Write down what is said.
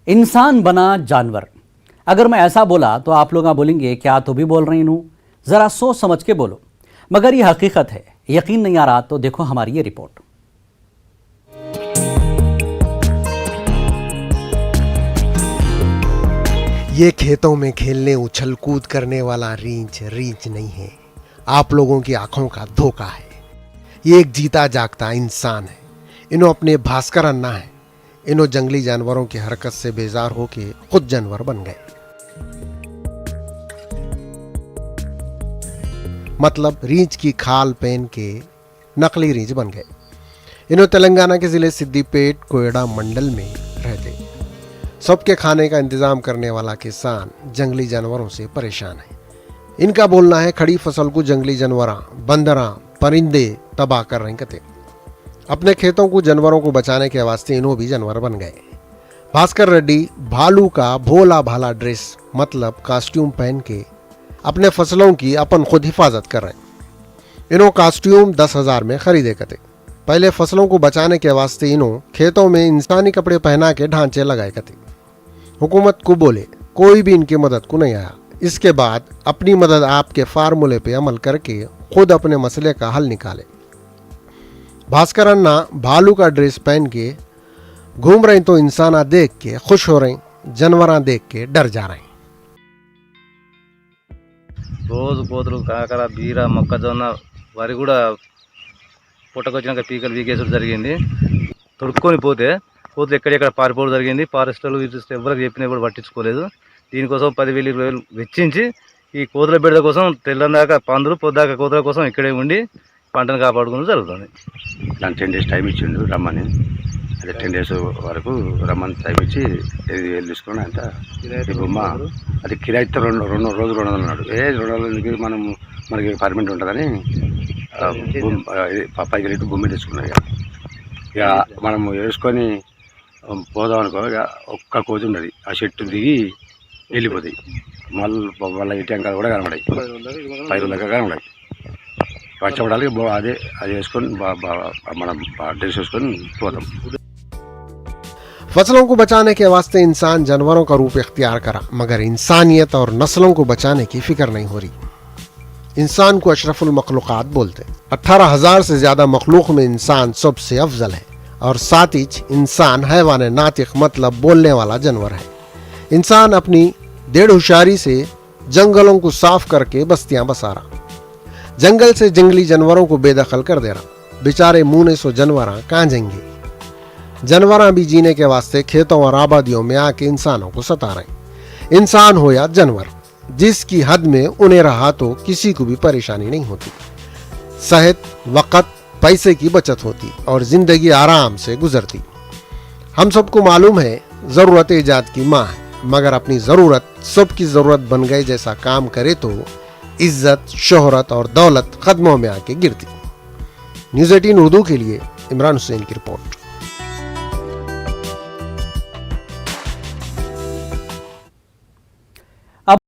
इंसान बना जानवर। अगर मैं ऐसा बोला तो आप लोग बोलेंगे क्या तो भी बोल रही हूँ, ज़रा सोच समझ के बोलो। मगर ये हकीकत है, यकीन नहीं आ रहा तो देखो हमारी ये रिपोर्ट। ये खेतों में खेलने उछल कूद करने वाला रींच नहीं है, आप लोगों की आंखों का धोखा है। ये एक जीता जागता इंसान है। इन्हों अपने भास्कर अन्ना है। इन्हों जंगली जानवरों की हरकत से बेजार होके खुद जानवर बन गए। मतलब रींच की खाल पहन के नकली रींच बन गए। इन्हों तेलंगाना के जिले सिद्दीपेट कोयडा मंडल में रहते। सबके खाने का इंतजाम करने वाला किसान जंगली जानवरों से परेशान है। इनका बोलना है खड़ी फसल को जंगली जानवरां, बंदरां, परिंदे तबाह कर रहे कते। अपने खेतों को जानवरों को बचाने के वास्ते इन्हों भी जानवर बन गए। भास्कर रेड्डी भालू का भोला भाला ड्रेस मतलब कॉस्ट्यूम पहन के अपने फसलों की अपन खुद हिफाजत कर रहे। इन्हों कॉस्ट्यूम 10,000 में खरीदे कते। पहले फसलों को बचाने के वास्ते इन्हों खेतों में इंसानी कपड़े पहना के ढांचे लगाए कते। हुकूमत को बोले कोई भी इनकी मदद को नहीं आया। इसके बाद अपनी मदद आपके फार्मूले पे अमल करके खुद अपने मसले का हल निकाले। भास्कर अन्ना भालू का ड्रेस पहन के घूम रहे तो इंसान देख के खुश हो रहे, जानवर देख के डर जा रहे। రోజు కోతులు కాకర బీర మొక్కజొన్న వరి కూడా పుట్టకొచ్చినాక పీకలు వీకేసడం జరిగింది. తొడుక్కొని పోతే కోతులు ఎక్కడెక్కడ పారిపోవడం జరిగింది. ఫారెస్టర్లు ఎవరికి చెప్పినా కూడా పట్టించుకోలేదు. దీనికోసం 10,000 వెచ్చించి ఈ కోతుల బిడ్డ కోసం తెల్లందాకా పందులు పొద్దాక కోతుల కోసం ఇక్కడే ఉండి పంటను కాపాడుకోవడం జరుగుతుంది. దాని 10 days టైం ఇచ్చిండు రమ్మని. అదే 10 days వరకు రమ్మని టైం ఇచ్చి 5,000 తీసుకుని అంత ఈ బొమ్మ అది కిరాయితో రెండు రోజులు 200 అన్నాడు. 200 మనకి పర్మనెంట్ ఉంటుందని 5 లీటర్ బొమ్మ తెచ్చుకున్నాం. ఇక మనం వేసుకొని పోదాం అనుకో, ఇక ఒక్క కోతి ఉన్నది ఆ చెట్టు దిగి వెళ్ళిపోతాయి. మళ్ళీ ఈ టెంకాలు కూడా కనబడాయి, 5 దాకా కనబడాయి. వచ్చేపడాలి అదే అది వేసుకొని మనం డ్రెస్ వేసుకొని పోతాం. फसलों को बचाने के वास्ते इंसान जानवरों का रूप इख्तियार करा, मगर इंसानियत और नस्लों को बचाने की फिक्र नहीं हो रही। इंसान को अशरफुल मखलूक़ात बोलते। 18,000 से ज्यादा मखलूक में इंसान सबसे अफजल है और साथ ही इंसान हैवान नातिक मतलब बोलने वाला जानवर है। इंसान अपनी डेढ़ होशियारी से जंगलों को साफ करके बस्तियां बसा रहा, जंगल से जंगली जानवरों को बेदखल कर दे रहा। बेचारे मुंह सो जानवर कहाँ जाएंगे। जानवर भी जीने के वास्ते खेतों और आबादियों में आके इंसानों को सता रहे। इंसान हो या जानवर, जिसकी हद में उन्हें रहा तो किसी को भी परेशानी नहीं होती। सेहत, वक़्त, पैसे की बचत होती और जिंदगी आराम से गुजरती। हम सबको मालूम है जरूरत ईजाद की माँ है, मगर अपनी जरूरत सबकी जरूरत बन गए जैसा काम करे तो इज्जत, शोहरत और दौलत कदमों में आके गिरती। न्यूज़ 18 उर्दू के लिए इमरान हुसैन की रिपोर्ट।